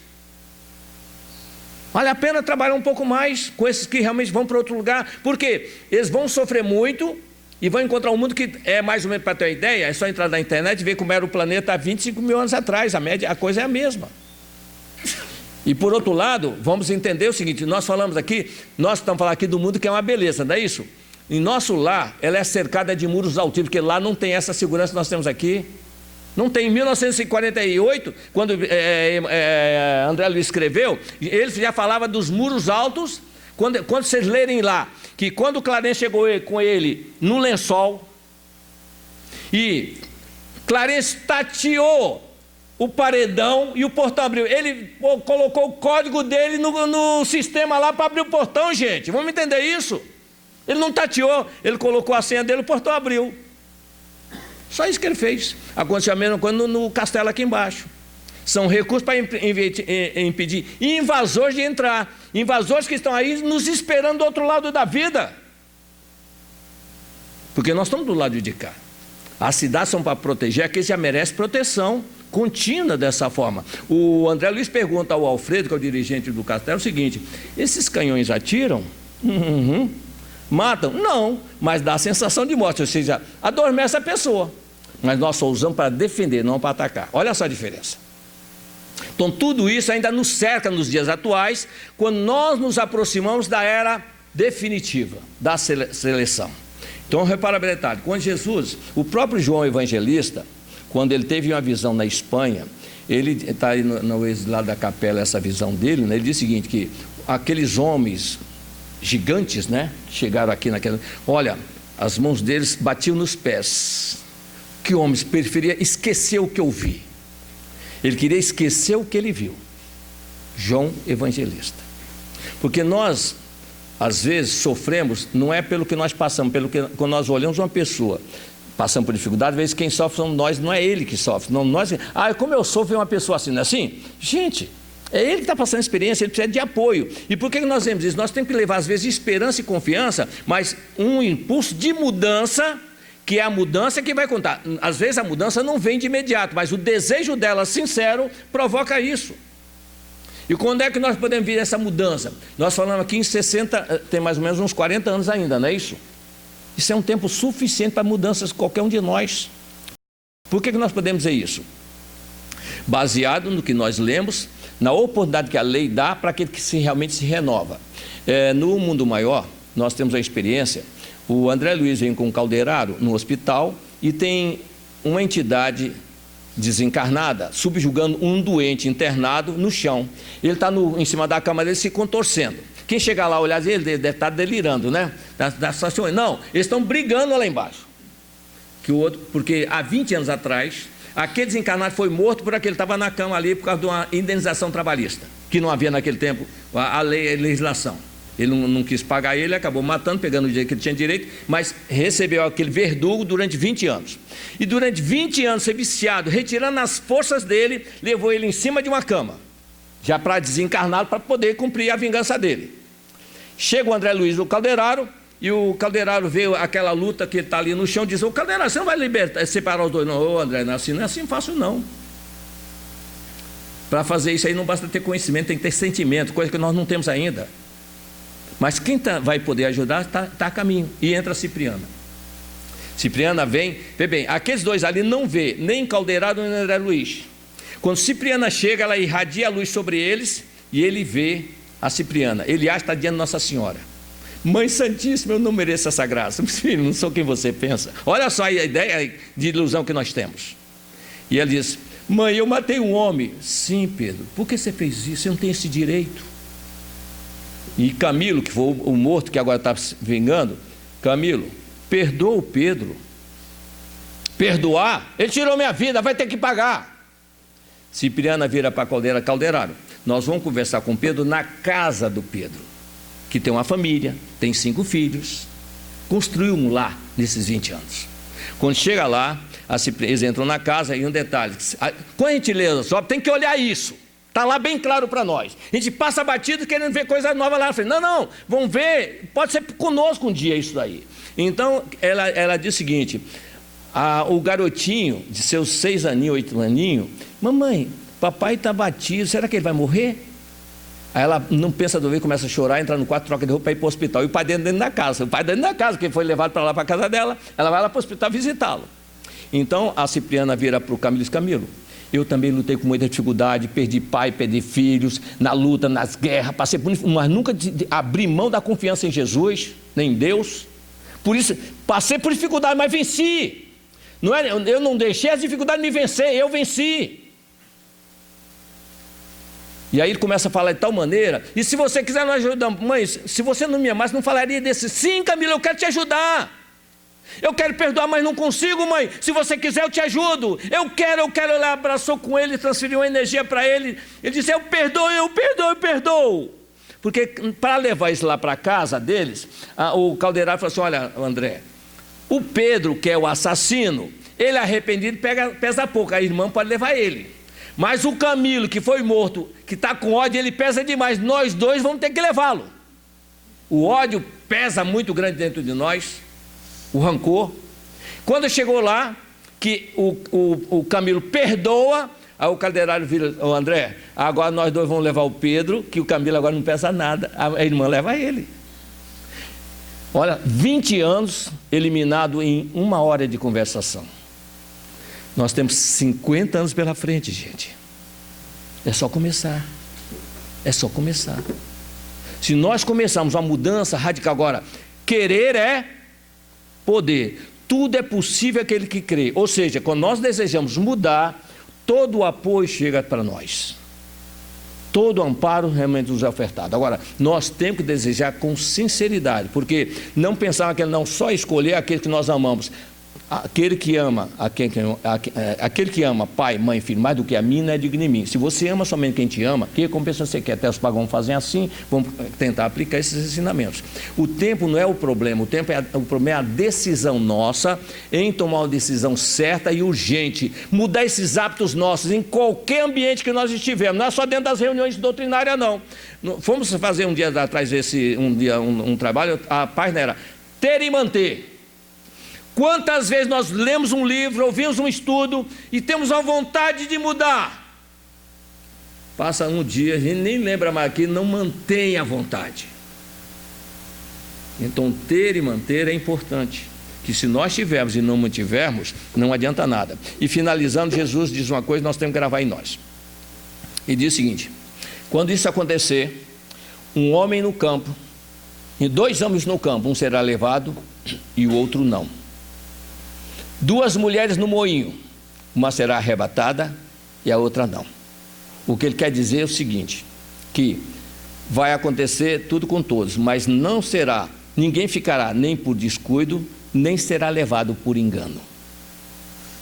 S1: Vale a pena trabalhar um pouco mais com esses que realmente vão para outro lugar. Por quê? Eles vão sofrer muito e vão encontrar um mundo que é mais ou menos, para ter uma ideia, é só entrar na internet e ver como era o planeta há 25 mil anos atrás. A coisa é a mesma. E por outro lado, vamos entender o seguinte, nós estamos falando aqui do mundo que é uma beleza, não é isso? Em nosso lar, ela é cercada de muros altivos, porque lá não tem essa segurança que nós temos aqui. Não tem. Em 1948, quando André Luiz escreveu, ele já falava dos muros altos. Quando vocês lerem lá, que quando o Clarence chegou com ele no lençol, e Clarence tateou o paredão e o portão abriu. Ele colocou o código dele no sistema lá para abrir o portão, gente. Vamos entender isso? Ele não tateou, ele colocou a senha dele, o portão abriu. Só isso que ele fez. Aconteceu a mesma coisa no castelo aqui embaixo. São recursos para impedir invasores de entrar. Invasores que estão aí nos esperando do outro lado da vida. Porque nós estamos do lado de cá. As cidades são para proteger aqueles que já merecem proteção contínua dessa forma. O André Luiz pergunta ao Alfredo, que é o dirigente do castelo, o seguinte: esses canhões atiram? Matam? Não, mas dá a sensação de morte, ou seja, adormece a pessoa. Mas nós só usamos para defender, não para atacar. Olha só a diferença. Então tudo isso ainda nos cerca nos dias atuais, quando nós nos aproximamos da era definitiva, da seleção. Então repara bem detalhe, quando Jesus, o próprio João Evangelista, quando ele teve uma visão na Espanha, ele está aí no lado da capela, essa visão dele, né? Ele diz o seguinte, que aqueles homens gigantes, né, chegaram aqui naquela, olha, as mãos deles batiam nos pés, que homens preferia esquecer o que eu vi, ele queria esquecer o que ele viu. João Evangelista, porque nós às vezes sofremos, não é pelo que nós passamos, pelo que quando nós olhamos uma pessoa passando por dificuldade, às vezes quem sofre somos nós, não é ele que sofre, não nós. Como eu sofro ver uma pessoa assim, não é assim? Gente, é ele que está passando experiência, ele precisa de apoio. E por que nós vemos isso? Nós temos que levar às vezes esperança e confiança, mas um impulso de mudança, que é a mudança que vai contar. Às vezes a mudança não vem de imediato, mas o desejo dela sincero provoca isso. E quando é que nós podemos ver essa mudança? Nós falamos aqui em 60, tem mais ou menos uns 40 anos ainda, não é isso? Isso é um tempo suficiente para mudanças de qualquer um de nós. Por que nós podemos dizer isso? Baseado no que nós lemos, na oportunidade que a lei dá para aquele que realmente se renova. No mundo maior, nós temos a experiência, o André Luiz vem com um caldeirado no hospital e tem uma entidade desencarnada, subjugando um doente internado no chão. Ele está em cima da cama dele se contorcendo. Quem chegar lá olhar ele deve estar delirando, né? Não, eles estão brigando lá embaixo. Porque há 20 anos atrás, aquele desencarnado foi morto por aquele que estava na cama ali por causa de uma indenização trabalhista, que não havia naquele tempo a legislação. Ele não quis pagar ele, acabou matando, pegando o dinheiro que ele tinha direito, mas recebeu aquele verdugo durante 20 anos. E durante 20 anos, ser viciado, retirando as forças dele, levou ele em cima de uma cama, já para desencarná-lo, para poder cumprir a vingança dele. Chega o André Luiz, o caldeirado, e o caldeirado vê aquela luta que ele está ali no chão, diz: ô caldeirado, você não vai separar os dois? Não, ô André, não é assim fácil não. Para fazer isso aí não basta ter conhecimento, tem que ter sentimento, coisa que nós não temos ainda. Mas quem vai poder ajudar está a caminho. E entra a Cipriana. Cipriana vê bem, aqueles dois ali não vê nem caldeirado nem André Luiz. Quando Cipriana chega, ela irradia a luz sobre eles e ele vê a Cipriana. Ele acha que está diante de Nossa Senhora. Mãe Santíssima, eu não mereço essa graça. Mas, filho, não sou quem você pensa. Olha só a ideia de ilusão que nós temos. E ela diz: mãe, eu matei um homem. Sim, Pedro, por que você fez isso? Você não tem esse direito. E Camilo, que foi o morto que agora está se vingando, Camilo, perdoa o Pedro. Perdoar? Ele tirou minha vida, vai ter que pagar. Cipriana vira para a caldeirado. Nós vamos conversar com Pedro na casa do Pedro, que tem uma família, tem 5 filhos, construiu um lar nesses 20 anos. Quando chega lá, eles entram na casa e um detalhe, quando a gente lê só tem que olhar isso. Está lá bem claro para nós. A gente passa batido querendo ver coisa nova lá na frente. Não, vamos ver, pode ser conosco um dia isso daí. Então, ela diz o seguinte: o garotinho de seus 6 aninhos, 8 aninhos, mamãe, papai está batido, será que ele vai morrer? Aí ela não pensa duas vezes, começa a chorar, entra no quarto, troca de roupa para ir para o hospital. E o pai dentro da casa. O pai dentro da casa, que foi levado para lá, para a casa dela, ela vai lá para o hospital visitá-lo. Então, a Cipriana vira para o Camilo e diz: Camilo, eu também lutei com muita dificuldade, perdi pai, perdi filhos, na luta, nas guerras, passei por isso, mas nunca abri mão da confiança em Jesus, nem em Deus. Por isso, passei por dificuldade, mas venci. Eu não deixei as dificuldades me vencer, eu venci. E aí ele começa a falar de tal maneira: e se você quiser nos ajudar, mãe, se você não me amasse, não falaria desse. Sim, Camilo, eu quero te ajudar. Eu quero perdoar, mas não consigo, mãe. Se você quiser, eu te ajudo. Eu quero. Ela abraçou com ele, transferiu uma energia para ele. Ele disse: eu perdoo. Porque para levar isso lá para a casa deles, o caldeirado falou assim: olha, André, o Pedro, que é o assassino, ele arrependido pesa pouco, a irmã pode levar ele. Mas o Camilo, que foi morto, que está com ódio, ele pesa demais. Nós dois vamos ter que levá-lo. O ódio pesa muito grande dentro de nós. O rancor. Quando chegou lá, que o Camilo perdoa, aí o Calderário vira: ô André, agora nós dois vamos levar o Pedro, que o Camilo agora não pesa nada. A irmã leva ele. Olha, 20 anos eliminado em 1 hora de conversação. Nós temos 50 anos pela frente, gente. É só começar. É só começar. Se nós começarmos uma mudança radical agora, querer é poder. Tudo é possível aquele que crê. Ou seja, quando nós desejamos mudar, todo o apoio chega para nós. Todo o amparo realmente nos é ofertado. Agora, nós temos que desejar com sinceridade, porque não pensar que não só escolher aquele que nós amamos. Aquele que ama, aquele que ama pai, mãe, filho, mais do que a mim, não é digno de mim. Se você ama somente quem te ama, que recompensa você quer? Até os pagãos fazem assim, vamos tentar aplicar esses ensinamentos. O tempo não é o problema, o problema é a decisão nossa em tomar uma decisão certa e urgente. Mudar esses hábitos nossos em qualquer ambiente que nós estivermos, não é só dentro das reuniões doutrinárias, não. Fomos fazer um dia atrás um trabalho, a página era ter e manter. Quantas vezes nós lemos um livro, ouvimos um estudo e temos a vontade de mudar? Passa um dia, a gente nem lembra mais aqui, não mantém a vontade. Então ter e manter é importante, que se nós tivermos e não mantivermos, não adianta nada. E finalizando, Jesus diz uma coisa, nós temos que gravar em nós. E diz o seguinte: quando isso acontecer, um homem no campo, e 2 homens no campo, um será levado e o outro não. 2 mulheres no moinho, uma será arrebatada e a outra não. O que ele quer dizer é o seguinte, que vai acontecer tudo com todos, mas não será, ninguém ficará nem por descuido, nem será levado por engano.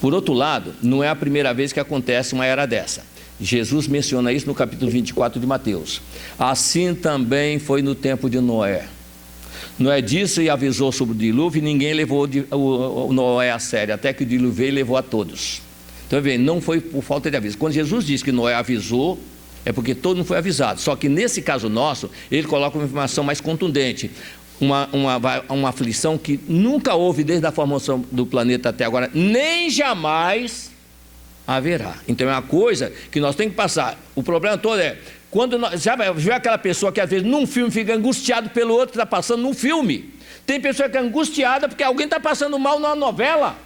S1: Por outro lado, não é a primeira vez que acontece uma era dessa. Jesus menciona isso no capítulo 24 de Mateus. Assim também foi no tempo de Noé. Noé disse e avisou sobre o dilúvio, e ninguém levou o Noé a sério, até que o dilúvio veio e levou a todos. Então, não foi por falta de aviso. Quando Jesus diz que Noé avisou, é porque todo mundo foi avisado. Só que nesse caso nosso, ele coloca uma informação mais contundente. Uma aflição que nunca houve desde a formação do planeta até agora, nem jamais haverá. Então é uma coisa que nós temos que passar. O problema todo é, quando nós, já viu aquela pessoa que às vezes num filme fica angustiado pelo outro que está passando num filme? Tem pessoa que é angustiada porque alguém está passando mal numa novela.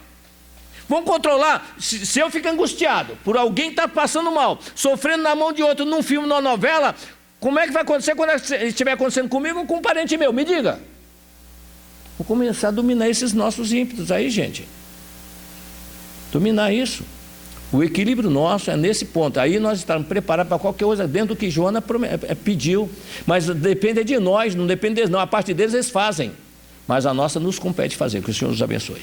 S1: Vamos controlar. Se eu fico angustiado por alguém que está passando mal, sofrendo na mão de outro num filme, numa novela, como é que vai acontecer quando estiver acontecendo comigo ou com um parente meu? Me diga. Vou começar a dominar esses nossos ímpetos aí, gente. Dominar isso. O equilíbrio nosso é nesse ponto. Aí nós estamos preparados para qualquer coisa dentro do que Joana pediu. Mas depende de nós, não depende deles não. A parte deles eles fazem. Mas a nossa nos compete fazer. Que o Senhor nos abençoe.